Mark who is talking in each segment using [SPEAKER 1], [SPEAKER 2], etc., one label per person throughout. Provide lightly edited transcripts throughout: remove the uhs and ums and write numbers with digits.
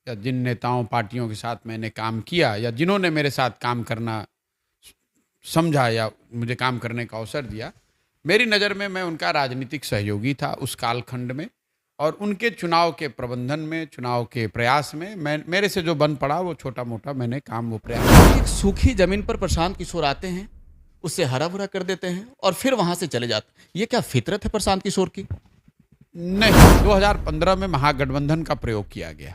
[SPEAKER 1] या जिन नेताओं पार्टियों के साथ मैंने काम किया या जिन्होंने मेरे साथ काम करना समझा या मुझे काम करने का अवसर दिया, मेरी नज़र में मैं उनका राजनीतिक सहयोगी था उस कालखंड में। और उनके चुनाव के प्रबंधन में, चुनाव के प्रयास में मैं मेरे से जो बन पड़ा वो छोटा मोटा मैंने काम वो प्रयास।
[SPEAKER 2] एक सूखी जमीन पर प्रशांत किशोर आते हैं, उसे हरा भरा कर देते हैं और फिर वहां से चले जाते हैं। ये क्या फितरत है प्रशांत किशोर की?
[SPEAKER 1] नहीं, 2015 में महागठबंधन का प्रयोग किया गया।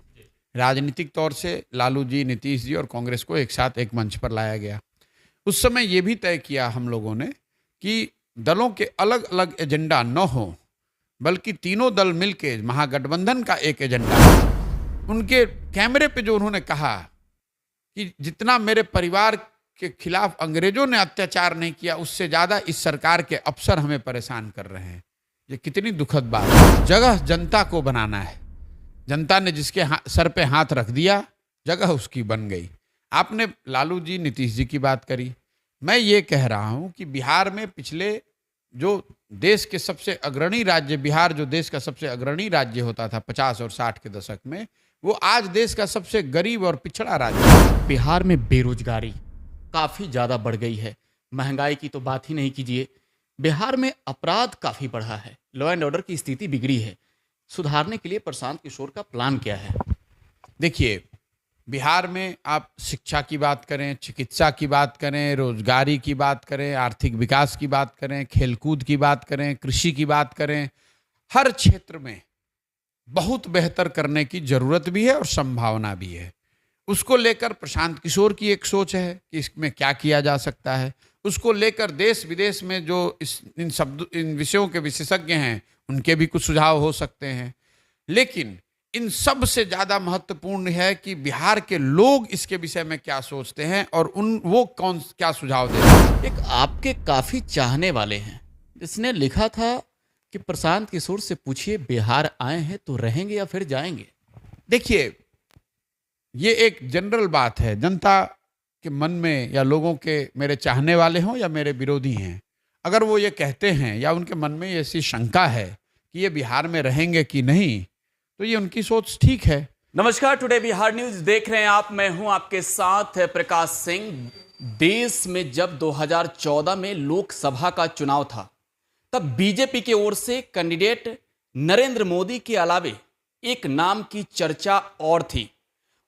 [SPEAKER 1] राजनीतिक तौर से लालू जी, नीतीश जी और कांग्रेस को एक साथ एक मंच पर लाया गया। उस समय ये भी तय किया हम लोगों ने कि दलों के अलग अलग एजेंडा न हो, बल्कि तीनों दल मिलके महागठबंधन का एक एजेंडा। उनके कैमरे पे जो उन्होंने कहा कि जितना मेरे परिवार के खिलाफ अंग्रेजों ने अत्याचार नहीं किया, उससे ज़्यादा इस सरकार के अफसर हमें परेशान कर रहे हैं। ये कितनी दुखद बात है। जगह जनता को बनाना है। जनता ने जिसके सर पे हाथ रख दिया, जगह उसकी बन गई। आपने लालू जी, नीतीश जी की बात करी। मैं ये कह रहा हूँ कि बिहार में पिछले जो देश के सबसे अग्रणी राज्य, बिहार जो देश का सबसे अग्रणी राज्य होता था 50 और 60 के दशक में, वो आज देश का सबसे गरीब और पिछड़ा राज्य है।
[SPEAKER 2] बिहार में बेरोजगारी काफी ज्यादा बढ़ गई है, महंगाई की तो बात ही नहीं कीजिए। बिहार में अपराध काफी बढ़ा है, लॉ एंड ऑर्डर की स्थिति बिगड़ी है। सुधारने के लिए प्रशांत किशोर का प्लान क्या है?
[SPEAKER 1] देखिए, बिहार में आप शिक्षा की बात करें, चिकित्सा की बात करें, रोजगारी की बात करें, आर्थिक विकास की बात करें, खेलकूद की बात करें, कृषि की बात करें, हर क्षेत्र में बहुत बेहतर करने की जरूरत भी है और संभावना भी है। उसको लेकर प्रशांत किशोर की एक सोच है कि इसमें क्या किया जा सकता है। उसको लेकर देश विदेश में जो इन विषयों के विशेषज्ञ हैं, उनके भी कुछ सुझाव हो सकते हैं। लेकिन इन सब से ज़्यादा महत्वपूर्ण है कि बिहार के लोग इसके विषय में क्या सोचते हैं और वो क्या सुझाव देते हैं।
[SPEAKER 2] एक आपके काफी चाहने वाले हैं जिसने लिखा था कि प्रशांत किशोर से पूछिए बिहार आए हैं तो रहेंगे या फिर जाएंगे।
[SPEAKER 1] देखिए, ये एक जनरल बात है। जनता के मन में या लोगों के, मेरे चाहने वाले हों या मेरे विरोधी हैं, अगर वो ये कहते हैं या उनके मन में ऐसी शंका है कि ये बिहार में रहेंगे कि नहीं, तो ये उनकी सोच ठीक है।
[SPEAKER 2] नमस्कार, टुडे बिहार न्यूज देख रहे हैं आप। मैं हूं आपके साथ प्रकाश सिंह। देश में जब 2014 में लोकसभा का चुनाव था, तब बीजेपी की ओर से कैंडिडेट नरेंद्र मोदी के अलावे एक नाम की चर्चा और थी।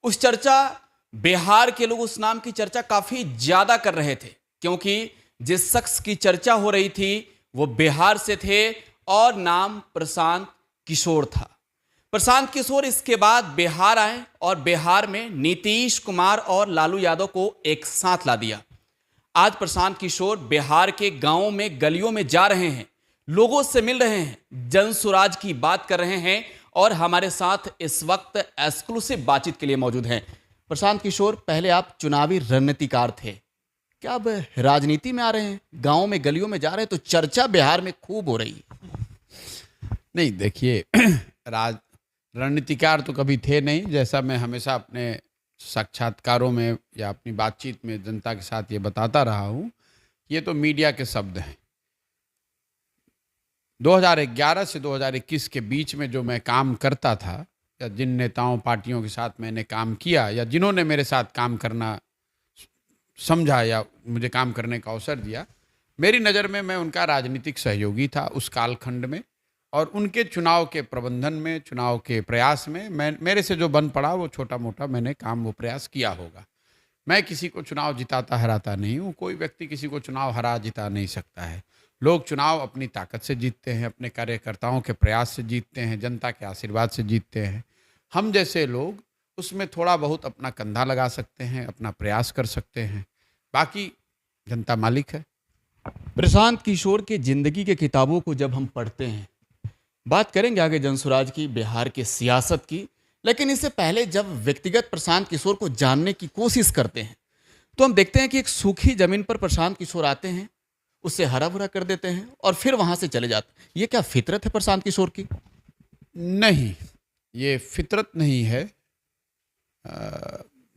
[SPEAKER 2] उस चर्चा, बिहार के लोग उस नाम की चर्चा काफी ज्यादा कर रहे थे, क्योंकि जिस शख्स की चर्चा हो रही थी वो बिहार से थे और नाम प्रशांत किशोर था। प्रशांत किशोर इसके बाद बिहार आए और बिहार में नीतीश कुमार और लालू यादव को एक साथ ला दिया। आज प्रशांत किशोर बिहार के गांवों में, गलियों में जा रहे हैं, लोगों से मिल रहे हैं, जन सुराज की बात कर रहे हैं और हमारे साथ इस वक्त एक्सक्लूसिव बातचीत के लिए मौजूद हैं। प्रशांत किशोर, पहले आप चुनावी रणनीतिकार थे, क्या अब राजनीति में आ रहे हैं? गांवों में, गलियों में जा रहे हैं तो चर्चा बिहार में खूब हो रही है।
[SPEAKER 1] नहीं, देखिए, रणनीतिकार तो कभी थे नहीं। जैसा मैं हमेशा अपने साक्षात्कारों में या अपनी बातचीत में जनता के साथ ये बताता रहा हूँ, ये तो मीडिया के शब्द हैं। 2011 से 2021 के बीच में जो मैं काम करता था या जिन नेताओं पार्टियों के साथ मैंने काम किया या जिन्होंने मेरे साथ काम करना समझा या मुझे काम करने का अवसर दिया, मेरी नज़र में मैं उनका राजनीतिक सहयोगी था उस कालखंड में। और उनके चुनाव के प्रबंधन में, चुनाव के प्रयास में मेरे से जो बन पड़ा वो छोटा मोटा मैंने काम वो प्रयास किया होगा। मैं किसी को चुनाव जिताता हराता नहीं हूँ। कोई व्यक्ति किसी को चुनाव हरा जिता नहीं सकता है। लोग चुनाव अपनी ताकत से जीतते हैं, अपने कार्यकर्ताओं के प्रयास से जीतते हैं, जनता के आशीर्वाद से जीतते हैं। हम जैसे लोग उसमें थोड़ा बहुत अपना कंधा लगा सकते हैं, अपना प्रयास कर सकते हैं, बाकी जनता मालिक है।
[SPEAKER 2] प्रशांत किशोर के जिंदगी के किताबों को जब हम पढ़ते हैं, बात करेंगे आगे जनसुराज की, बिहार की सियासत की, लेकिन इससे पहले जब व्यक्तिगत प्रशांत किशोर को जानने की कोशिश करते हैं तो हम देखते हैं कि एक सूखी जमीन पर प्रशांत किशोर आते हैं, उसे हरा भरा कर देते हैं और फिर वहां से चले जाते हैं। ये क्या फितरत है प्रशांत किशोर की?
[SPEAKER 1] नहीं, ये फितरत नहीं है।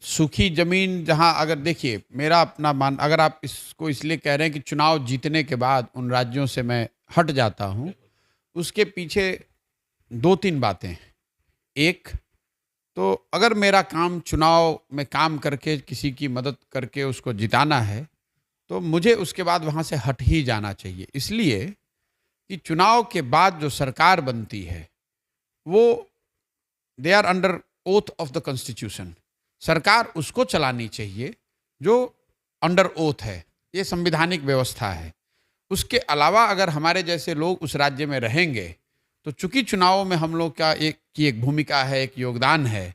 [SPEAKER 1] सूखी जमीन जहां, अगर देखिए, मेरा अपना मान, अगर आप इसको इसलिए कह रहे हैं कि चुनाव जीतने के बाद उन राज्यों से मैं हट जाता हूं, उसके पीछे 2-3 बातें हैं। एक, तो अगर मेरा काम चुनाव में काम करके किसी की मदद करके उसको जिताना है, तो मुझे उसके बाद वहाँ से हट ही जाना चाहिए। इसलिए कि चुनाव के बाद जो सरकार बनती है, वो they are under oath of the constitution. सरकार उसको चलानी चाहिए जो अंडर ओथ है, ये संविधानिक व्यवस्था है। उसके अलावा अगर हमारे जैसे लोग उस राज्य में रहेंगे, तो चूंकि चुनावों में हम लोग का एक भूमिका है, एक योगदान है,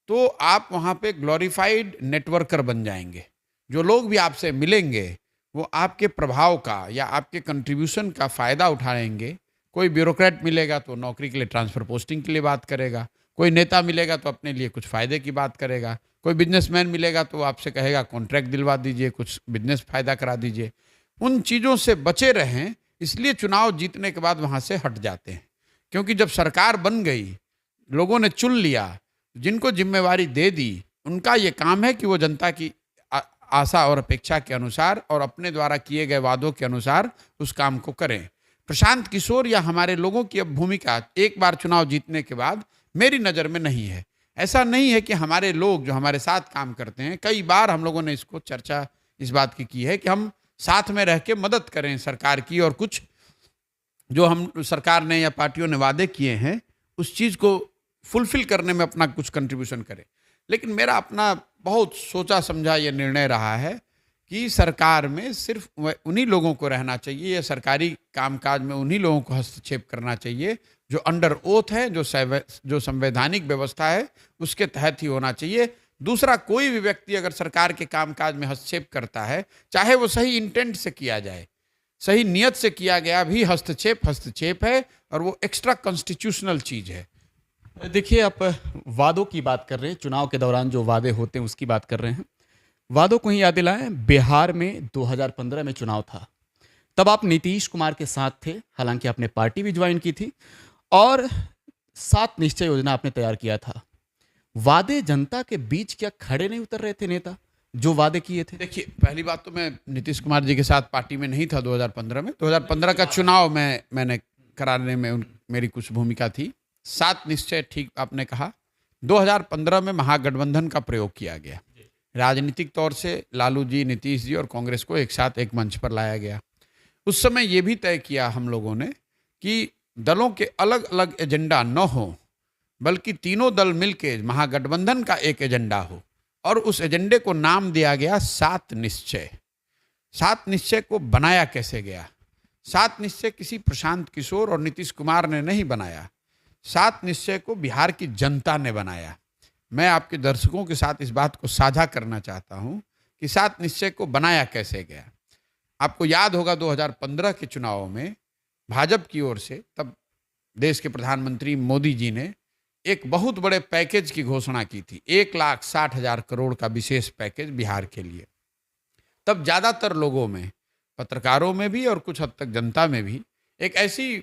[SPEAKER 1] तो आप वहाँ पे ग्लोरीफाइड नेटवर्कर बन जाएंगे। जो लोग भी आपसे मिलेंगे वो आपके प्रभाव का या आपके कंट्रीब्यूशन का फ़ायदा उठाएंगे। कोई ब्यूरोक्रेट मिलेगा तो नौकरी के लिए ट्रांसफ़र पोस्टिंग के लिए बात करेगा, कोई नेता मिलेगा तो अपने लिए कुछ फ़ायदे की बात करेगा, कोई बिजनेसमैन मिलेगा तो आपसे कहेगा कॉन्ट्रैक्ट दिलवा दीजिए, कुछ बिजनेस फ़ायदा करा दीजिए। उन चीज़ों से बचे रहें, इसलिए चुनाव जीतने के बाद वहाँ से हट जाते हैं। क्योंकि जब सरकार बन गई, लोगों ने चुन लिया, जिनको जिम्मेवारी दे दी, उनका ये काम है कि वो जनता की आशा और अपेक्षा के अनुसार और अपने द्वारा किए गए वादों के अनुसार उस काम को करें। प्रशांत किशोर या हमारे लोगों की अब भूमिका एक बार चुनाव जीतने के बाद मेरी नज़र में नहीं है। ऐसा नहीं है कि हमारे लोग जो हमारे साथ काम करते हैं, कई बार हम लोगों ने इसको चर्चा इस बात की है कि हम साथ में रह के मदद करें सरकार की, और कुछ जो हम सरकार ने या पार्टियों ने वादे किए हैं उस चीज़ को फुलफिल करने में अपना कुछ कंट्रीब्यूशन करें। लेकिन मेरा अपना बहुत सोचा समझा ये निर्णय रहा है कि सरकार में सिर्फ उन्हीं लोगों को रहना चाहिए या सरकारी कामकाज में उन्हीं लोगों को हस्तक्षेप करना चाहिए जो अंडर ओथ है, जो संवैधानिक व्यवस्था है उसके तहत ही होना चाहिए। दूसरा कोई भी व्यक्ति अगर सरकार के कामकाज में हस्तक्षेप करता है, चाहे वो सही इंटेंट से किया जाए, सही नियत से किया गया भी हस्तक्षेप है, और वो एक्स्ट्रा कॉन्स्टिट्यूशनल चीज़ है।
[SPEAKER 2] देखिए, आप वादों की बात कर रहे हैं, चुनाव के दौरान जो वादे होते हैं उसकी बात कर रहे हैं। वादों को ही याद दिलाएं, बिहार में 2015 में चुनाव था, तब आप नीतीश कुमार के साथ थे, हालांकि आपने पार्टी भी ज्वाइन की थी, और 7 निश्चय योजना आपने तैयार किया था। वादे जनता के बीच क्या खड़े नहीं उतर रहे थे नेता जो वादे किए थे?
[SPEAKER 1] देखिए, पहली बात तो मैं नीतीश कुमार जी के साथ पार्टी में नहीं था 2015 में। 2015 का चुनाव मैंने कराने में मेरी कुछ भूमिका थी। 7 निश्चय, ठीक आपने कहा। 2015 में महागठबंधन का प्रयोग किया गया। राजनीतिक तौर से लालू जी, नीतीश जी और कांग्रेस को एक साथ एक मंच पर लाया गया। उस समय ये भी तय किया हम लोगों ने कि दलों के अलग अलग एजेंडा न हो, बल्कि तीनों दल मिलके महागठबंधन का एक एजेंडा हो, और उस एजेंडे को नाम दिया गया 7 निश्चय। 7 निश्चय को बनाया कैसे गया? 7 निश्चय किसी प्रशांत किशोर और नीतीश कुमार ने नहीं बनाया। 7 निश्चय को बिहार की जनता ने बनाया। मैं आपके दर्शकों के साथ इस बात को साझा करना चाहता हूं कि 7 निश्चय को बनाया कैसे गया। आपको याद होगा 2015 के चुनाव में भाजपा की ओर से तब देश के प्रधानमंत्री मोदी जी ने एक बहुत बड़े पैकेज की घोषणा की थी, 1,60,000 करोड़ का विशेष पैकेज बिहार के लिए। तब ज़्यादातर लोगों में, पत्रकारों में भी और कुछ हद तक जनता में भी एक ऐसी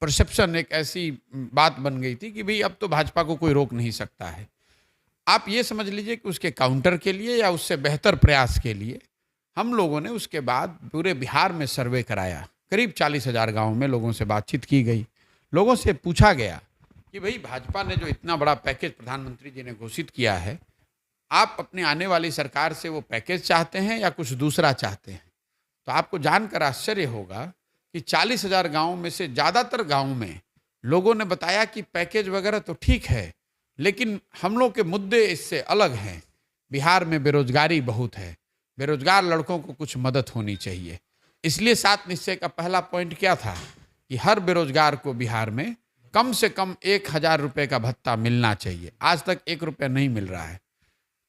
[SPEAKER 1] परसेप्शन, एक ऐसी बात बन गई थी कि भाई अब तो भाजपा को कोई रोक नहीं सकता है। आप ये समझ लीजिए कि उसके काउंटर के लिए या उससे बेहतर प्रयास के लिए हम लोगों ने उसके बाद पूरे बिहार में सर्वे कराया। करीब 40,000 गाँव में लोगों से बातचीत की गई। लोगों से पूछा गया कि भाई भाजपा ने जो इतना बड़ा पैकेज प्रधानमंत्री जी ने घोषित किया है, आप अपने आने वाली सरकार से वो पैकेज चाहते हैं या कुछ दूसरा चाहते हैं? तो आपको जानकर आश्चर्य होगा कि 40,000 गाँव में से ज़्यादातर गाँव में लोगों ने बताया कि पैकेज वगैरह तो ठीक है, लेकिन हम लोग के मुद्दे इससे अलग हैं। बिहार में बेरोजगारी बहुत है, बेरोजगार लड़कों को कुछ मदद होनी चाहिए। इसलिए 7 निश्चय का पहला पॉइंट क्या था कि हर बेरोजगार को बिहार में कम से कम 1,000 रुपये का भत्ता मिलना चाहिए। आज तक 1 रुपया नहीं मिल रहा है।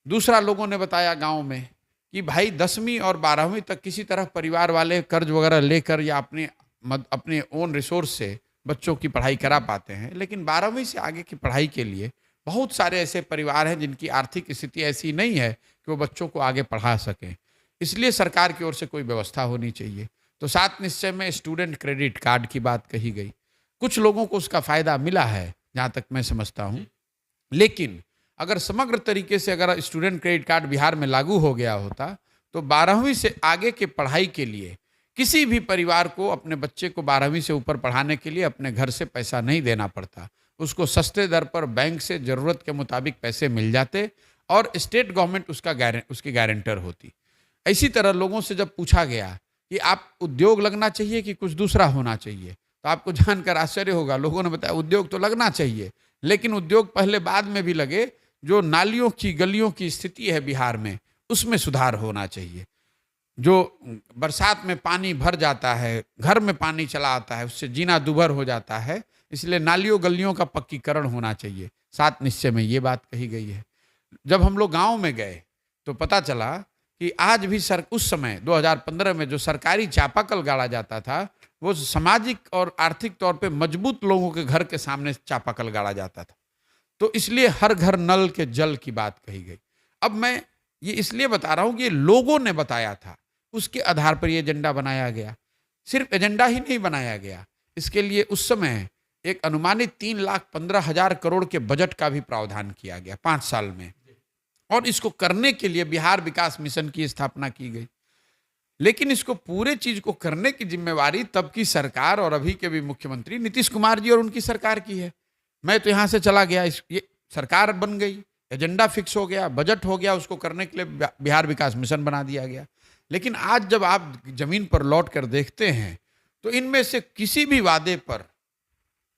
[SPEAKER 1] दूसरा, लोगों ने बताया गांव में कि भाई 10वीं और 12वीं तक किसी तरह परिवार वाले कर्ज वगैरह लेकर या अपने ओन रिसोर्स से बच्चों की पढ़ाई करा पाते हैं, लेकिन 12वीं से आगे की पढ़ाई के लिए बहुत सारे ऐसे परिवार हैं जिनकी आर्थिक स्थिति ऐसी नहीं है कि वो बच्चों को आगे पढ़ा सकें। इसलिए सरकार की ओर से कोई व्यवस्था होनी चाहिए। तो 7 निश्चय में स्टूडेंट क्रेडिट कार्ड की बात कही गई। कुछ लोगों को उसका फ़ायदा मिला है जहाँ तक मैं समझता हूँ, लेकिन अगर समग्र तरीके से अगर स्टूडेंट क्रेडिट कार्ड बिहार में लागू हो गया होता तो 12वीं से आगे के पढ़ाई के लिए किसी भी परिवार को अपने बच्चे को 12वीं से ऊपर पढ़ाने के लिए अपने घर से पैसा नहीं देना पड़ता। उसको सस्ते दर पर बैंक से ज़रूरत के मुताबिक पैसे मिल जाते और स्टेट गवर्नमेंट उसकी गारंटर होती। इसी तरह लोगों से जब पूछा गया कि आप उद्योग लगना चाहिए कि कुछ दूसरा होना चाहिए, तो आपको जानकर आश्चर्य होगा, लोगों ने बताया उद्योग तो लगना चाहिए, लेकिन उद्योग पहले बाद में भी लगे। जो नालियों की गलियों की स्थिति है बिहार में, उसमें सुधार होना चाहिए। जो बरसात में पानी भर जाता है, घर में पानी चला आता है, उससे जीना दूभर हो जाता है, इसलिए नालियों गलियों का पक्कीकरण होना चाहिए। 7 निश्चय में ये बात कही गई है। जब हम लोग गांव में गए तो पता चला कि आज भी उस समय 2015 में जो सरकारी चापाकल गाड़ा जाता था, वो सामाजिक और आर्थिक तौर पे मजबूत लोगों के घर के सामने चापाकल गाड़ा जाता था। तो इसलिए हर घर नल के जल की बात कही गई। अब मैं ये इसलिए बता रहा हूं कि ये लोगों ने बताया था, उसके आधार पर ये एजेंडा बनाया गया। सिर्फ एजेंडा ही नहीं बनाया गया, इसके लिए उस समय एक अनुमानित 3,15,000 करोड़ के बजट का भी प्रावधान किया गया 5 साल में, और इसको करने के लिए बिहार विकास मिशन की स्थापना की गई। लेकिन इसको पूरे चीज को करने की जिम्मेवारी तब की सरकार और अभी के भी मुख्यमंत्री नीतीश कुमार जी और उनकी सरकार की है। मैं तो यहां से चला गया, ये सरकार बन गई, एजेंडा फिक्स हो गया, बजट हो गया, उसको करने के लिए बिहार विकास मिशन बना दिया गया। लेकिन आज जब आप जमीन पर लौट कर देखते हैं तो इनमें से किसी भी वादे पर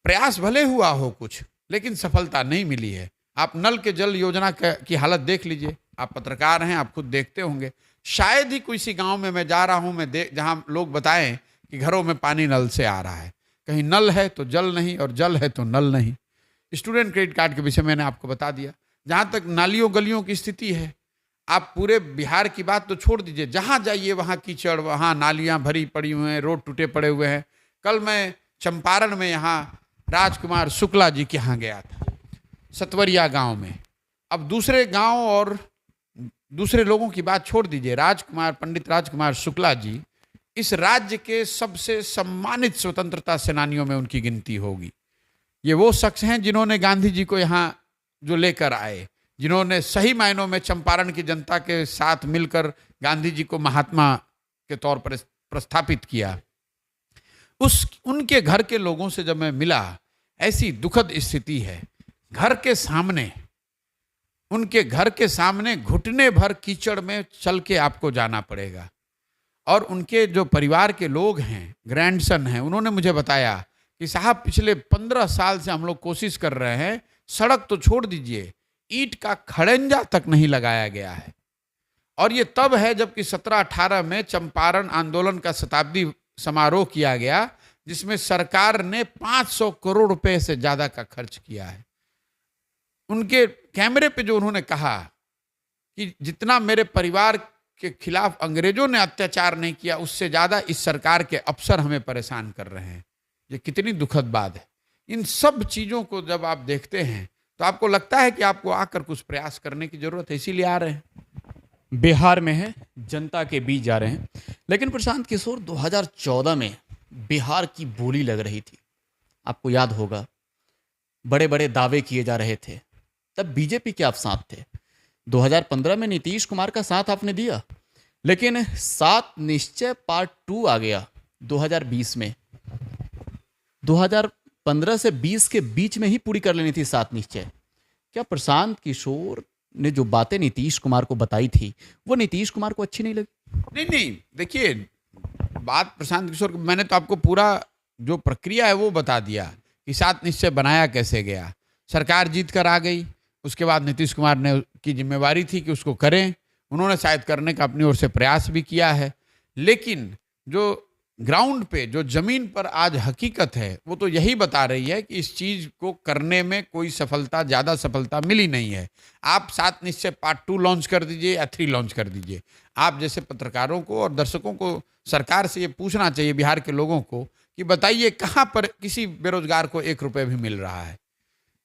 [SPEAKER 1] प्रयास भले हुआ हो कुछ, लेकिन सफलता नहीं मिली है। आप नल के जल योजना की हालत देख लीजिए, आप पत्रकार हैं, आप खुद देखते होंगे। शायद ही किसी गांव में मैं जा रहा हूं, जहां लोग बताएं कि घरों में पानी नल से आ रहा है। कहीं नल है तो जल नहीं, और जल है तो नल नहीं। स्टूडेंट क्रेडिट कार्ड के विषय मैंने आपको बता दिया। जहां तक नालियों गलियों की स्थिति है, आप पूरे बिहार की बात तो छोड़ दीजिए, जहां जाइए वहां कीचड़, वहां नालियां भरी पड़ी हुई हैं, रोड टूटे पड़े हुए हैं। कल मैं चंपारण में यहाँ राजकुमार शुक्ला जी के यहाँ गया था, सतवरिया गांव में। अब दूसरे गांव और दूसरे लोगों की बात छोड़ दीजिए, पंडित राजकुमार शुक्ला जी इस राज्य के सबसे सम्मानित स्वतंत्रता सेनानियों में उनकी गिनती होगी। ये वो शख्स हैं जिन्होंने गांधी जी को यहाँ जो लेकर आए, जिन्होंने सही मायनों में चंपारण की जनता के साथ मिलकर गांधी जी को महात्मा के तौर पर प्रस्थापित किया। उनके घर के लोगों से जब मैं मिला, ऐसी दुखद स्थिति है। घर के सामने, उनके घर के सामने घुटने भर कीचड़ में चल के आपको जाना पड़ेगा। और उनके जो परिवार के लोग हैं, ग्रैंडसन हैं, उन्होंने मुझे बताया कि साहब पिछले 15 साल से हम लोग कोशिश कर रहे हैं, सड़क तो छोड़ दीजिए, ईंट का खड़ंजा तक नहीं लगाया गया है। और ये तब है जबकि 17-18 में चंपारण आंदोलन का शताब्दी समारोह किया गया, जिसमें सरकार ने 500 करोड़ रुपए से ज्यादा का खर्च किया है। उनके कैमरे पे जो उन्होंने कहा कि जितना मेरे परिवार के खिलाफ अंग्रेजों ने अत्याचार नहीं किया, उससे ज्यादा इस सरकार के अफसर हमें परेशान कर रहे हैं। ये कितनी दुखद बात है। इन सब चीजों को जब आप देखते हैं तो आपको लगता है कि आपको आकर कुछ प्रयास करने की जरूरत है, इसीलिए आ रहे हैं।
[SPEAKER 2] बिहार में है, जनता के बीच जा रहे हैं। लेकिन प्रशांत किशोर, 2014 में बिहार की बोली लग रही थी, आपको याद होगा, बड़े बड़े दावे किए जा रहे थे। तब बीजेपी के आप साथ थे। 2015 में नीतीश कुमार का साथ आपने दिया, लेकिन 7 निश्चय पार्ट 2 आ गया 2020 में। 2015 से 20 के बीच में ही पूरी कर लेनी थी 7 निश्चय। क्या प्रशांत किशोर ने जो बातें नीतीश कुमार को बताई थी, वो नीतीश कुमार को अच्छी नहीं लगी?
[SPEAKER 1] नहीं, देखिए, बात प्रशांत किशोर, मैंने तो आपको पूरा जो प्रक्रिया है वो बता दिया कि 7 निश्चय बनाया कैसे गया। सरकार जीत कर आ गई, उसके बाद नीतीश कुमार ने की जिम्मेवारी थी कि उसको करें। उन्होंने शायद करने का अपनी ओर से प्रयास भी किया है, लेकिन जो ग्राउंड पे, जो जमीन पर आज हकीकत है, वो तो यही बता रही है कि इस चीज को करने में कोई ज्यादा सफलता मिली नहीं है। आप 7 निश्चय पार्ट 2 लॉन्च कर दीजिए या 3 लॉन्च कर दीजिए, आप जैसे पत्रकारों को और दर्शकों को सरकार से ये पूछना चाहिए, बिहार के लोगों को, कि बताइए कहां पर किसी बेरोजगार को 1 रुपए भी मिल रहा है?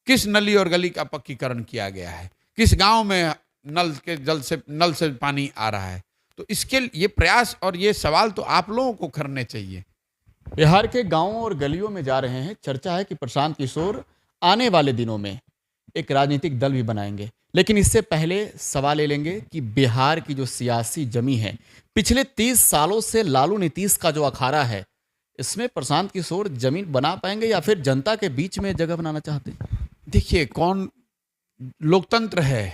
[SPEAKER 1] किस नली और गली का पक्कीकरण किया गया है? किस गांव में नल से पानी आ रहा है? तो इसके ये प्रयास और ये सवाल तो आप लोगों को करने चाहिए।
[SPEAKER 2] बिहार के गांवों और गलियों में जा रहे हैं। चर्चा है कि प्रशांत किशोर आने वाले दिनों में एक राजनीतिक दल भी बनाएंगे। लेकिन इससे पहले सवाल ले लेंगे कि बिहार की जो सियासी जमी है, पिछले 30 सालों से लालू नीतीश का जो अखाड़ा है, इसमें प्रशांत किशोर जमीन बना पाएंगे या फिर जनता के बीच में जगह बनाना चाहते हैं?
[SPEAKER 1] देखिए, कौन लोकतंत्र है,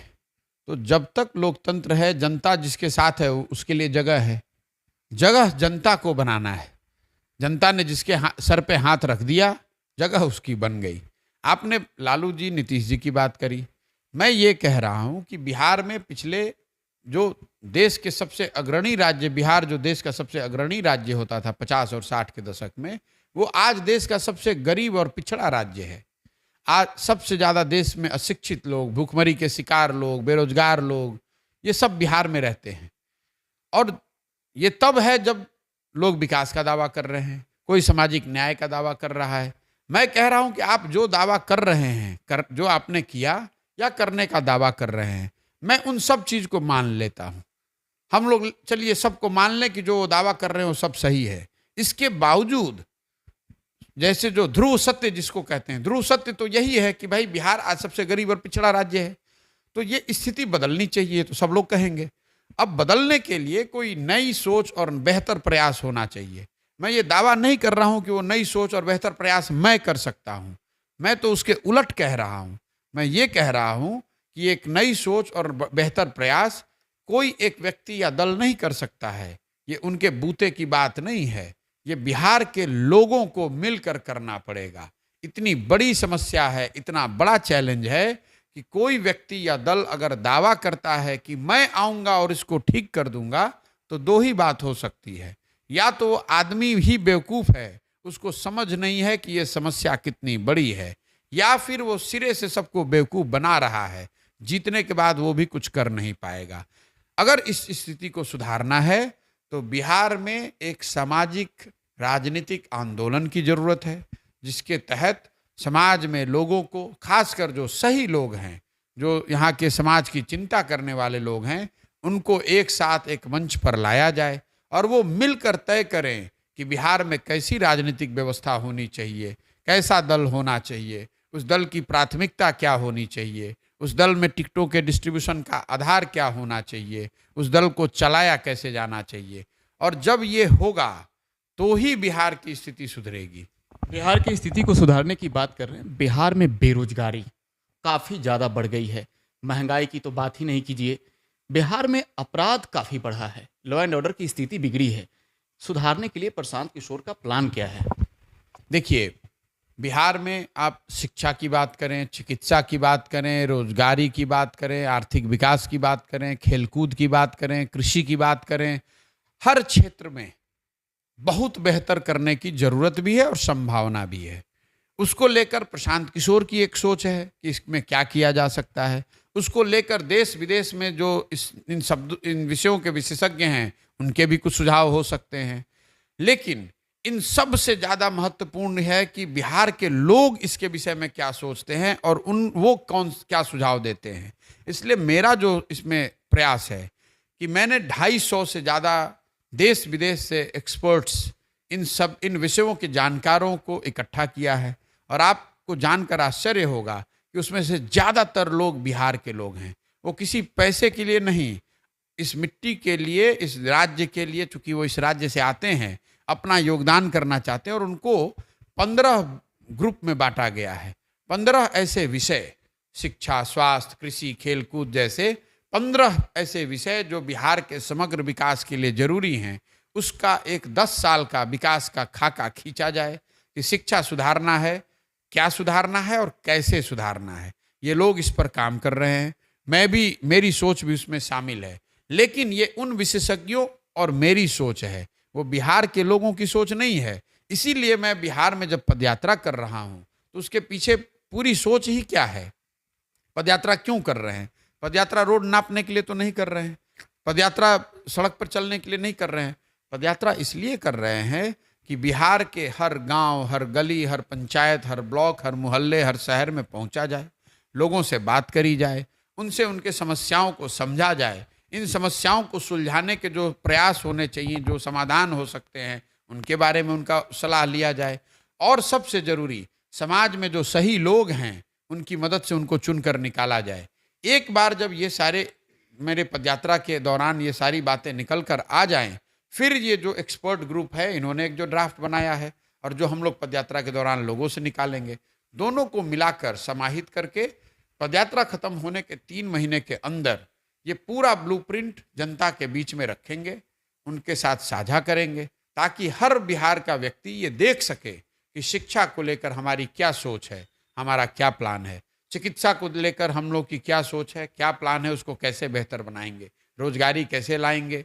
[SPEAKER 1] तो जब तक लोकतंत्र है, जनता जिसके साथ है उसके लिए जगह है। जगह जनता को बनाना है। जनता ने जिसके सर पे हाथ रख दिया, जगह उसकी बन गई। आपने लालू जी, नीतीश जी की बात करी। मैं ये कह रहा हूं कि बिहार में पिछले जो देश के सबसे अग्रणी राज्य, बिहार जो देश का सबसे अग्रणी राज्य होता था 50 और 60 के दशक में, वो आज देश का सबसे गरीब और पिछड़ा राज्य है। आज सबसे ज़्यादा देश में अशिक्षित लोग, भूखमरी के शिकार लोग, बेरोजगार लोग, ये सब बिहार में रहते हैं। और ये तब है जब लोग विकास का दावा कर रहे हैं, कोई सामाजिक न्याय का दावा कर रहा है। मैं कह रहा हूं कि आप जो दावा कर रहे हैं, जो आपने किया या करने का दावा कर रहे हैं, मैं उन सब चीज को मान लेता हूं। हम लोग चलिए सबको मान लें कि जो वो दावा कर रहे हैं वो सब सही है। इसके बावजूद जैसे जो ध्रुव सत्य जिसको कहते हैं, ध्रुव सत्य तो यही है कि भाई बिहार आज सबसे गरीब और पिछड़ा राज्य है, तो ये स्थिति बदलनी चाहिए, तो सब लोग कहेंगे। अब बदलने के लिए कोई नई सोच और बेहतर प्रयास होना चाहिए। मैं ये दावा नहीं कर रहा हूं कि वो नई सोच और बेहतर प्रयास मैं कर सकता हूं, मैं तो उसके उलट कह रहा हूं। मैं ये कह रहा हूं कि एक नई सोच और बेहतर प्रयास कोई एक व्यक्ति या दल नहीं कर सकता है। ये उनके बूते की बात नहीं है, ये बिहार के लोगों को मिलकर करना पड़ेगा। इतनी बड़ी समस्या है, इतना बड़ा चैलेंज है कि कोई व्यक्ति या दल अगर दावा करता है कि मैं आऊंगा और इसको ठीक कर दूंगा, तो दो ही बात हो सकती है। या तो आदमी ही बेवकूफ है, उसको समझ नहीं है कि यह समस्या कितनी बड़ी है, या फिर वो सिरे से सबको बेवकूफ बना रहा है, जीतने के बाद वो भी कुछ कर नहीं पाएगा। अगर इस स्थिति को सुधारना है तो बिहार में एक सामाजिक राजनीतिक आंदोलन की जरूरत है, जिसके तहत समाज में लोगों को, खासकर जो सही लोग हैं, जो यहाँ के समाज की चिंता करने वाले लोग हैं, उनको एक साथ एक मंच पर लाया जाए और वो मिलकर तय करें कि बिहार में कैसी राजनीतिक व्यवस्था होनी चाहिए, कैसा दल होना चाहिए, उस दल की प्राथमिकता क्या होनी चाहिए, उस दल में टिकटों के डिस्ट्रीब्यूशन का आधार क्या होना चाहिए, उस दल को चलाया कैसे जाना चाहिए। और जब ये होगा तो ही बिहार की स्थिति सुधरेगी।
[SPEAKER 2] बिहार की स्थिति को सुधारने की बात कर रहे हैं। बिहार में बेरोजगारी काफ़ी ज़्यादा बढ़ गई है, महंगाई की तो बात ही नहीं कीजिए। बिहार में अपराध काफ़ी बढ़ा है, लॉ एंड ऑर्डर की स्थिति बिगड़ी है। सुधारने के लिए प्रशांत किशोर का प्लान क्या है?
[SPEAKER 1] देखिए, बिहार में आप शिक्षा की बात करें, चिकित्सा की बात करें, रोजगारी की बात करें, आर्थिक विकास की बात करें, खेलकूद की बात करें, कृषि की बात करें, हर क्षेत्र में बहुत बेहतर करने की जरूरत भी है और संभावना भी है। उसको लेकर प्रशांत किशोर की एक सोच है कि इसमें क्या किया जा सकता है। उसको लेकर देश विदेश में जो इन विषयों के विशेषज्ञ हैं, उनके भी कुछ सुझाव हो सकते हैं। लेकिन इन सब से ज़्यादा महत्वपूर्ण है कि बिहार के लोग इसके विषय में क्या सोचते हैं और वो क्या सुझाव देते हैं। इसलिए मेरा जो इसमें प्रयास है कि मैंने 250 से ज़्यादा देश विदेश से एक्सपर्ट्स, इन विषयों के जानकारों को इकट्ठा किया है। और आपको जानकर आश्चर्य होगा कि उसमें से ज़्यादातर लोग बिहार के लोग हैं। वो किसी पैसे के लिए नहीं, इस मिट्टी के लिए, इस राज्य के लिए, चूंकि वो इस राज्य से आते हैं, अपना योगदान करना चाहते हैं। और उनको 15 ग्रुप में बांटा गया है। 15 ऐसे विषय, शिक्षा, स्वास्थ्य, कृषि, खेलकूद जैसे 15 ऐसे विषय जो बिहार के समग्र विकास के लिए जरूरी हैं, उसका एक 10 साल का विकास का खाका खींचा जाए कि शिक्षा सुधारना है, क्या सुधारना है और कैसे सुधारना है। ये लोग इस पर काम कर रहे हैं, मेरी सोच भी उसमें शामिल है। लेकिन ये उन विशेषज्ञों और मेरी सोच है, वो बिहार के लोगों की सोच नहीं है। इसीलिए मैं बिहार में जब पदयात्रा कर रहा हूं तो उसके पीछे पूरी सोच ही क्या है। पदयात्रा क्यों कर रहे हैं? पदयात्रा रोड नापने के लिए तो नहीं कर रहे हैं, पदयात्रा सड़क पर चलने के लिए नहीं कर रहे हैं। पदयात्रा इसलिए कर रहे हैं कि बिहार के हर गांव, हर गली, हर पंचायत, हर ब्लॉक, हर मोहल्ले, हर शहर में पहुंचा जाए, लोगों से बात करी जाए, उनसे उनके समस्याओं को समझा जाए, इन समस्याओं को सुलझाने के जो प्रयास होने चाहिए, जो समाधान हो सकते हैं, उनके बारे में उनका सलाह लिया जाए। और सबसे जरूरी, समाज में जो सही लोग हैं उनकी मदद से उनको चुनकर निकाला जाए। एक बार जब ये सारे, मेरे पदयात्रा के दौरान ये सारी बातें निकल कर आ जाएं, फिर ये जो एक्सपर्ट ग्रुप है इन्होंने एक जो ड्राफ्ट बनाया है और जो हम लोग पदयात्रा के दौरान लोगों से निकालेंगे, दोनों को मिलाकर समाहित करके पदयात्रा खत्म होने के 3 महीने के अंदर ये पूरा ब्लूप्रिंट जनता के बीच में रखेंगे, उनके साथ साझा करेंगे, ताकि हर बिहार का व्यक्ति ये देख सके कि शिक्षा को लेकर हमारी क्या सोच है, हमारा क्या प्लान है, चिकित्सा को लेकर हम लोग की क्या सोच है, क्या प्लान है, उसको कैसे बेहतर बनाएंगे, रोजगारी कैसे लाएंगे,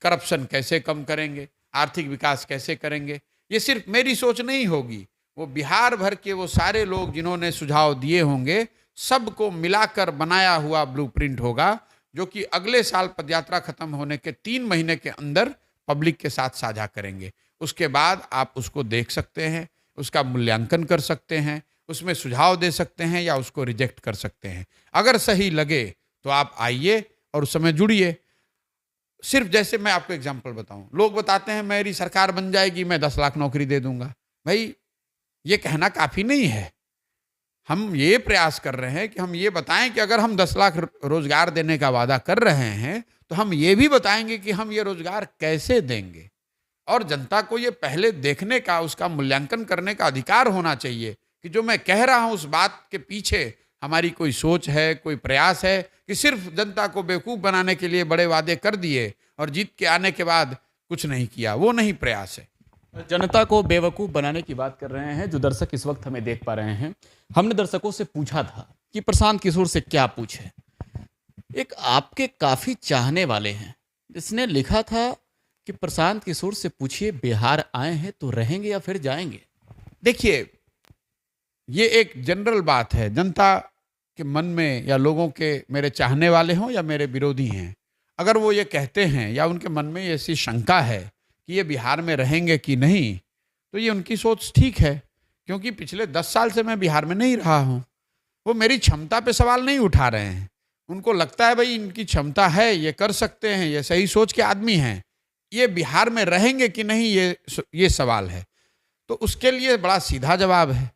[SPEAKER 1] करप्शन कैसे कम करेंगे, आर्थिक विकास कैसे करेंगे। ये सिर्फ मेरी सोच नहीं होगी, वो बिहार भर के वो सारे लोग जिन्होंने सुझाव दिए होंगे, सबको मिलाकर बनाया हुआ ब्लूप्रिंट होगा, जो कि अगले साल पदयात्रा खत्म होने के 3 महीने के अंदर पब्लिक के साथ साझा करेंगे। उसके बाद आप उसको देख सकते हैं, उसका मूल्यांकन कर सकते हैं, उसमें सुझाव दे सकते हैं या उसको रिजेक्ट कर सकते हैं। अगर सही लगे तो आप आइए और उस समय जुड़िए। सिर्फ जैसे मैं आपको एग्जांपल बताऊं, लोग बताते हैं मेरी सरकार बन जाएगी, मैं 10 लाख नौकरी दे दूंगा। भाई, ये कहना काफी नहीं है। हम ये प्रयास कर रहे हैं कि हम ये बताएं कि अगर हम 10 लाख रोजगार देने का वादा कर रहे हैं तो हम ये भी बताएंगे कि हम ये रोजगार कैसे देंगे। और जनता को ये पहले देखने का, उसका मूल्यांकन करने का अधिकार होना चाहिए कि जो मैं कह रहा हूं उस बात के पीछे हमारी कोई सोच है, कोई प्रयास है, कि सिर्फ जनता को बेवकूफ बनाने के लिए बड़े वादे कर दिए और जीत के आने के बाद कुछ नहीं किया। वो नहीं प्रयास है।
[SPEAKER 2] जनता को बेवकूफ़ बनाने की बात कर रहे हैं जो दर्शक इस वक्त हमें देख पा रहे हैं। हमने दर्शकों से पूछा था कि प्रशांत किशोर से क्या पूछे। एक आपके काफ़ी चाहने वाले हैं जिसने लिखा था कि प्रशांत किशोर से पूछिए बिहार आए हैं तो रहेंगे या फिर जाएंगे।
[SPEAKER 1] देखिए, ये एक जनरल बात है, जनता के मन में या लोगों के, मेरे चाहने वाले हों या मेरे विरोधी हैं, अगर वो ये कहते हैं या उनके मन में ऐसी शंका है कि ये बिहार में रहेंगे कि नहीं, तो ये उनकी सोच ठीक है, क्योंकि पिछले 10 साल से मैं बिहार में नहीं रहा हूँ। वो मेरी क्षमता पे सवाल नहीं उठा रहे हैं। उनको लगता है भाई इनकी क्षमता है, ये कर सकते हैं, ये सही सोच के आदमी हैं। ये बिहार में रहेंगे कि नहीं, ये सवाल है। तो उसके लिए बड़ा सीधा जवाब है,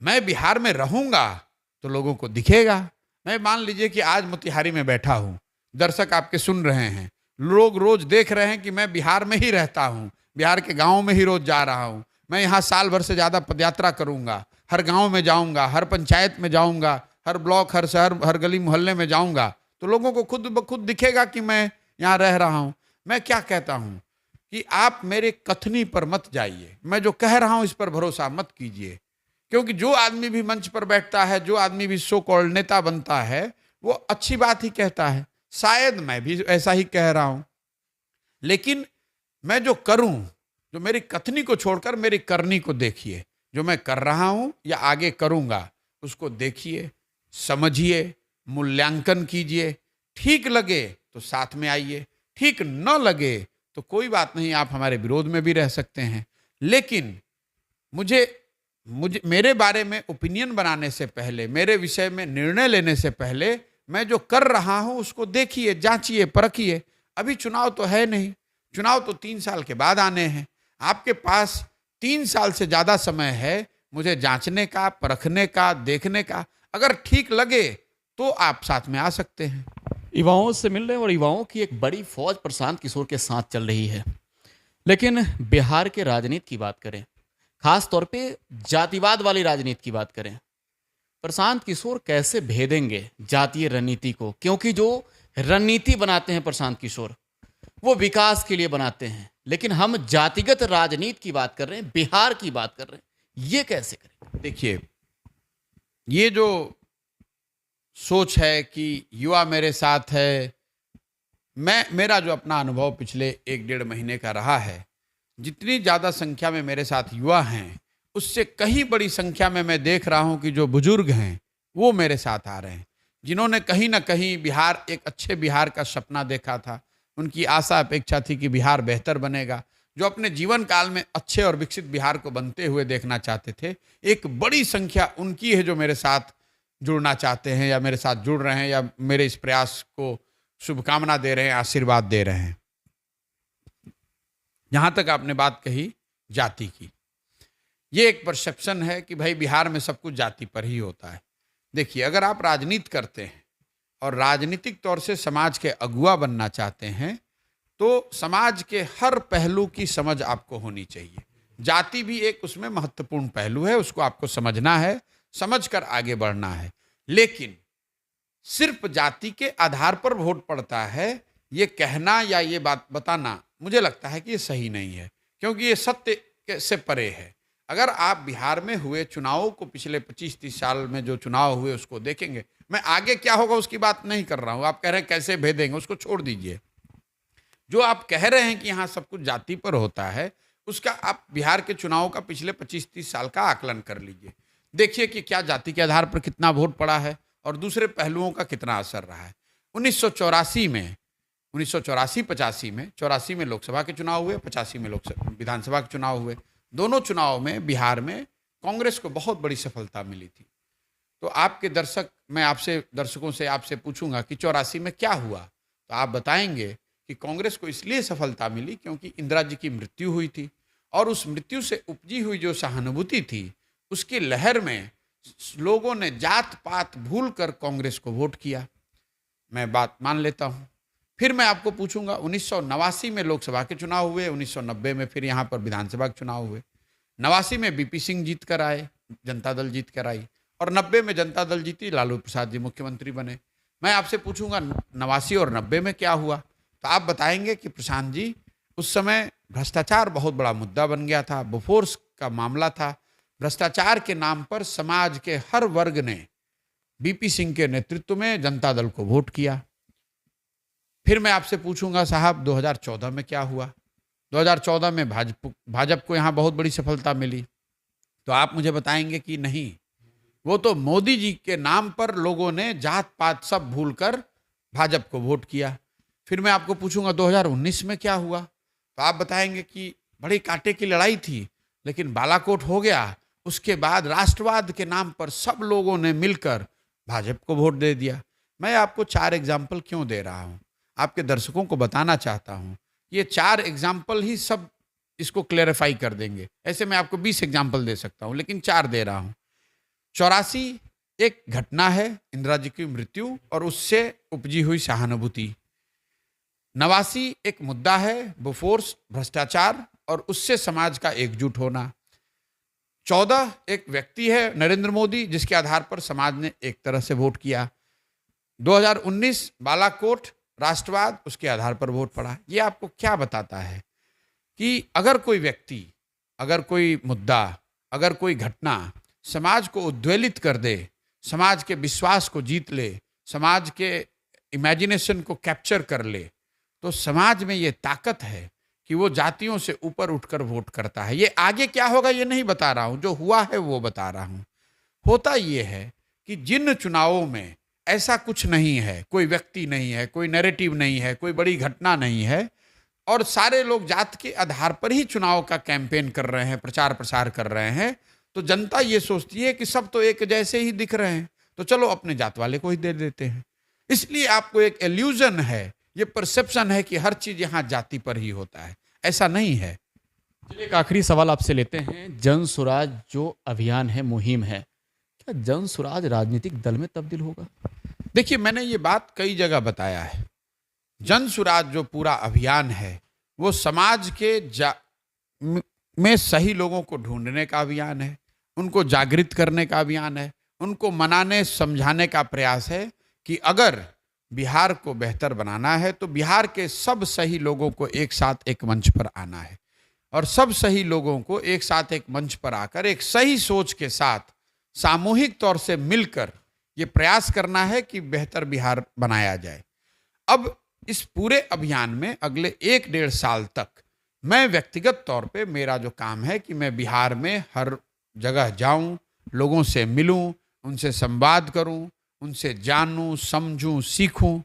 [SPEAKER 1] मैं बिहार में रहूंगा तो लोगों को दिखेगा। मैं मान लीजिए कि आज मोतिहारी में बैठा हूँ, दर्शक आपके सुन रहे हैं, लोग रोज देख रहे हैं कि मैं बिहार में ही रहता हूँ, बिहार के गाँव में ही रोज जा रहा हूँ। मैं यहाँ साल भर से ज़्यादा पदयात्रा करूँगा, हर गाँव में जाऊँगा, हर पंचायत में जाऊँगा, हर ब्लॉक, हर शहर, हर गली मोहल्ले में जाऊँगा, तो लोगों को खुद ब खुद दिखेगा कि मैं यहाँ रह रहा हूँ। मैं क्या कहता हूँ कि आप मेरे कथनी पर मत जाइए, मैं जो कह रहा हूँ इस पर भरोसा मत कीजिए, क्योंकि जो आदमी भी मंच पर बैठता है, जो आदमी भी सो कॉल्ड नेता बनता है, वो अच्छी बात ही कहता है। शायद मैं भी ऐसा ही कह रहा हूं, लेकिन मैं जो करूं, जो मेरी कथनी को छोड़कर मेरी करनी को देखिए। जो मैं कर रहा हूं या आगे करूंगा उसको देखिए, समझिए, मूल्यांकन कीजिए। ठीक लगे तो साथ में आइए, ठीक न लगे तो कोई बात नहीं, आप हमारे विरोध में भी रह सकते हैं। लेकिन मुझे मेरे बारे में ओपिनियन बनाने से पहले, मेरे विषय में निर्णय लेने से पहले, मैं जो कर रहा हूं उसको देखिए, जांचिए, परखिए। अभी चुनाव तो है नहीं, चुनाव तो 3 साल के बाद आने हैं। आपके पास 3 साल से ज्यादा समय है मुझे जांचने का, परखने का, देखने का। अगर ठीक लगे तो आप साथ में आ सकते हैं।
[SPEAKER 2] युवाओं से मिल रहे हैं और युवाओं की एक बड़ी फौज प्रशांत किशोर के साथ चल रही है। लेकिन बिहार के राजनीति की बात करें, खास तौर पे जातिवाद वाली राजनीति की बात करें, प्रशांत किशोर कैसे भेदेंगे जातीय रणनीति को? क्योंकि जो रणनीति बनाते हैं प्रशांत किशोर, वो विकास के लिए बनाते हैं, लेकिन हम जातिगत राजनीति की बात कर रहे हैं, बिहार की बात कर रहे हैं, ये कैसे करें?
[SPEAKER 1] देखिए, ये जो सोच है कि युवा मेरे साथ है, मेरा जो अपना अनुभव पिछले 1-1.5 महीने का रहा है, जितनी ज़्यादा संख्या में मेरे साथ युवा हैं, उससे कहीं बड़ी संख्या में मैं देख रहा हूं कि जो बुजुर्ग हैं वो मेरे साथ आ रहे हैं, जिन्होंने कहीं ना कहीं बिहार, एक अच्छे बिहार का सपना देखा था। उनकी आशा अपेक्षा थी कि बिहार बेहतर बनेगा, जो अपने जीवन काल में अच्छे और विकसित बिहार को बनते हुए देखना चाहते थे। एक बड़ी संख्या उनकी है जो मेरे साथ जुड़ना चाहते हैं या मेरे साथ जुड़ रहे हैं या मेरे इस प्रयास को शुभकामना दे रहे हैं, आशीर्वाद दे रहे हैं। जहां तक आपने बात कही जाति की, ये एक परसेप्शन है कि भाई बिहार में सब कुछ जाति पर ही होता है। देखिए, अगर आप राजनीति करते हैं और राजनीतिक तौर से समाज के अगुआ बनना चाहते हैं, तो समाज के हर पहलू की समझ आपको होनी चाहिए। जाति भी एक उसमें महत्वपूर्ण पहलू है, उसको आपको समझना है, समझकर आगे बढ़ना है। लेकिन सिर्फ जाति के आधार पर वोट पड़ता है, ये कहना या ये बात बताना, मुझे लगता है कि ये सही नहीं है, क्योंकि ये सत्य से परे है। अगर आप बिहार में हुए चुनावों को, पिछले 25-30 साल में जो चुनाव हुए उसको देखेंगे, मैं आगे क्या होगा उसकी बात नहीं कर रहा हूं। आप कह रहे हैं कैसे भेदेंगे, उसको छोड़ दीजिए। जो आप कह रहे हैं कि यहाँ सब कुछ जाति पर होता है, उसका आप बिहार के चुनावों का पिछले 25-30 साल का आकलन कर लीजिए। देखिए कि क्या जाति के आधार पर कितना वोट पड़ा है और दूसरे पहलुओं का कितना असर रहा है। 1984 में 1984-85 में, 84 में लोकसभा के चुनाव हुए, 85 में लोकसभा विधानसभा के चुनाव हुए। दोनों चुनाव में बिहार में कांग्रेस को बहुत बड़ी सफलता मिली थी। तो आपके दर्शकों से आपसे पूछूंगा कि 84 में क्या हुआ, तो आप बताएंगे कि कांग्रेस को इसलिए सफलता मिली क्योंकि इंदिरा जी की मृत्यु हुई थी, और उस मृत्यु से उपजी हुई जो सहानुभूति थी, उसकी लहर में लोगों ने जात पात भूलकर कांग्रेस को वोट किया। मैं बात मान लेता हूं। फिर मैं आपको पूछूंगा, 1989 में लोकसभा के चुनाव हुए, 1990 में फिर यहाँ पर विधानसभा के चुनाव हुए। 89 में बीपी सिंह जीत कर आए, जनता दल जीत कर आई, और 90 में जनता दल जीती, लालू प्रसाद जी मुख्यमंत्री बने। मैं आपसे पूछूंगा 89 और 90 में क्या हुआ, तो आप बताएंगे कि प्रशांत जी, उस समय भ्रष्टाचार बहुत बड़ा मुद्दा बन गया था, बोफोर्स का मामला था। भ्रष्टाचार के नाम पर समाज के हर वर्ग ने बीपी सिंह के नेतृत्व में जनता दल को वोट किया। फिर मैं आपसे पूछूंगा साहब 2014 में क्या हुआ। 2014 में भाजपा को यहाँ बहुत बड़ी सफलता मिली, तो आप मुझे बताएंगे कि नहीं, वो तो मोदी जी के नाम पर लोगों ने जात पात सब भूलकर भाजपा को वोट किया। फिर मैं आपको पूछूंगा 2019 में क्या हुआ, तो आप बताएंगे कि बड़ी कांटे की लड़ाई थी, लेकिन बालाकोट हो गया। उसके बाद राष्ट्रवाद के नाम पर सब लोगों ने मिलकर भाजपा को वोट दे दिया। मैं आपको 4 एग्जाम्पल क्यों दे रहा हूं, आपके दर्शकों को बताना चाहता हूं। ये 4 एग्जाम्पल ही सब इसको क्लेरिफाई कर देंगे। ऐसे मैं आपको 20 एग्जाम्पल दे सकता हूं, लेकिन 4 दे रहा हूं। 84 एक घटना है, इंदिरा जी की मृत्यु और उससे उपजी हुई सहानुभूति। 89 एक मुद्दा है, बोफोर्स, भ्रष्टाचार और उससे समाज का एकजुट होना। 14 एक व्यक्ति है नरेंद्र मोदी, जिसके आधार पर समाज ने एक तरह से वोट किया। 2019 बालाकोट, राष्ट्रवाद, उसके आधार पर वोट पड़ा। ये आपको क्या बताता है कि अगर कोई व्यक्ति, अगर कोई मुद्दा, अगर कोई घटना समाज को उद्वेलित कर दे, समाज के विश्वास को जीत ले, समाज के इमेजिनेशन को कैप्चर कर ले, तो समाज में ये ताकत है कि वो जातियों से ऊपर उठकर वोट करता है। ये आगे क्या होगा ये नहीं बता रहा हूं, जो हुआ है वो बता रहा हूं। होता ये है कि जिन चुनावों में ऐसा कुछ नहीं है, कोई व्यक्ति नहीं है, कोई नैरेटिव नहीं है, कोई बड़ी घटना नहीं है, और सारे लोग जात के आधार पर ही चुनाव का कैंपेन कर रहे हैं, प्रचार प्रसार कर रहे हैं, तो जनता ये सोचती है कि सब तो एक जैसे ही दिख रहे हैं, तो चलो अपने जात वाले को ही दे देते हैं। इसलिए आपको एक इल्यूजन है, ये परसेप्शन है कि हर चीज यहाँ जाति पर ही होता है। ऐसा नहीं है।
[SPEAKER 2] चलिए एक आखिरी सवाल आपसे लेते हैं। जन स्वराज जो अभियान है, मुहिम है, क्या जन स्वराज राजनीतिक दल में तब्दील होगा?
[SPEAKER 1] देखिए, मैंने ये बात कई जगह बताया है। जन स्वराज जो पूरा अभियान है वो समाज के में सही लोगों को ढूंढने का अभियान है, उनको जागृत करने का अभियान है, उनको मनाने समझाने का प्रयास है कि अगर बिहार को बेहतर बनाना है तो बिहार के सब सही लोगों को एक साथ एक मंच पर आना है, और सब सही लोगों को एक साथ एक मंच पर आकर एक सही सोच के साथ सामूहिक तौर से मिलकर ये प्रयास करना है कि बेहतर बिहार बनाया जाए। अब इस पूरे अभियान में अगले 1-1.5 साल तक मैं व्यक्तिगत तौर पे, मेरा जो काम है कि मैं बिहार में हर जगह जाऊं, लोगों से मिलूं, उनसे संवाद करूं, उनसे जानूं, समझूं, सीखूं।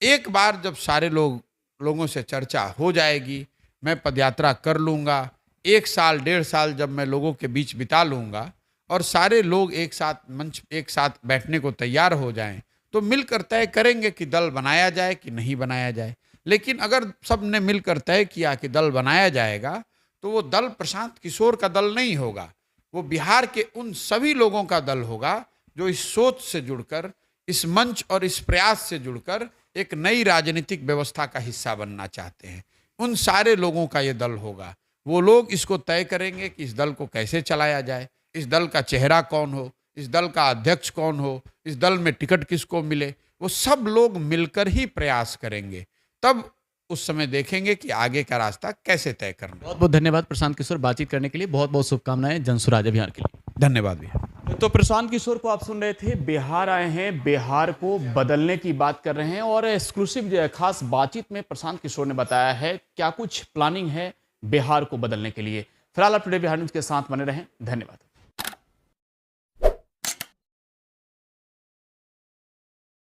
[SPEAKER 1] एक बार जब सारे लोगों से चर्चा हो जाएगी, मैं पदयात्रा कर लूँगा, 1 साल 1.5 साल जब मैं लोगों के बीच बिता लूँगा और सारे लोग एक साथ बैठने को तैयार हो जाएं, तो मिलकर तय करेंगे कि दल बनाया जाए कि नहीं बनाया जाए। लेकिन अगर सब ने मिलकर तय किया कि दल बनाया जाएगा, तो वो दल प्रशांत किशोर का दल नहीं होगा, वो बिहार के उन सभी लोगों का दल होगा जो इस सोच से जुड़कर, इस मंच और इस प्रयास से जुड़कर एक नई राजनीतिक व्यवस्था का हिस्सा बनना चाहते हैं, उन सारे लोगों का ये दल होगा। वो लोग इसको तय करेंगे कि इस दल को कैसे चलाया जाए, इस दल का चेहरा कौन हो, इस दल का अध्यक्ष कौन हो, इस दल में टिकट किसको मिले, वो सब लोग मिलकर ही प्रयास करेंगे। तब उस समय देखेंगे कि आगे का रास्ता कैसे तय करना।
[SPEAKER 2] बहुत बहुत धन्यवाद प्रशांत किशोर, बातचीत करने के लिए। बहुत बहुत शुभकामनाएं जनसुराज अभियान के लिए।
[SPEAKER 1] धन्यवाद भैया।
[SPEAKER 2] तो प्रशांत किशोर को आप सुन रहे थे, बिहार आए हैं, बिहार को बदलने की बात कर रहे हैं और एक्सक्लूसिव खास बातचीत में प्रशांत किशोर ने बताया है क्या कुछ प्लानिंग है बिहार को बदलने के लिए। फिलहाल आप टुडे बिहार न्यूज के साथ बने रहें। धन्यवाद।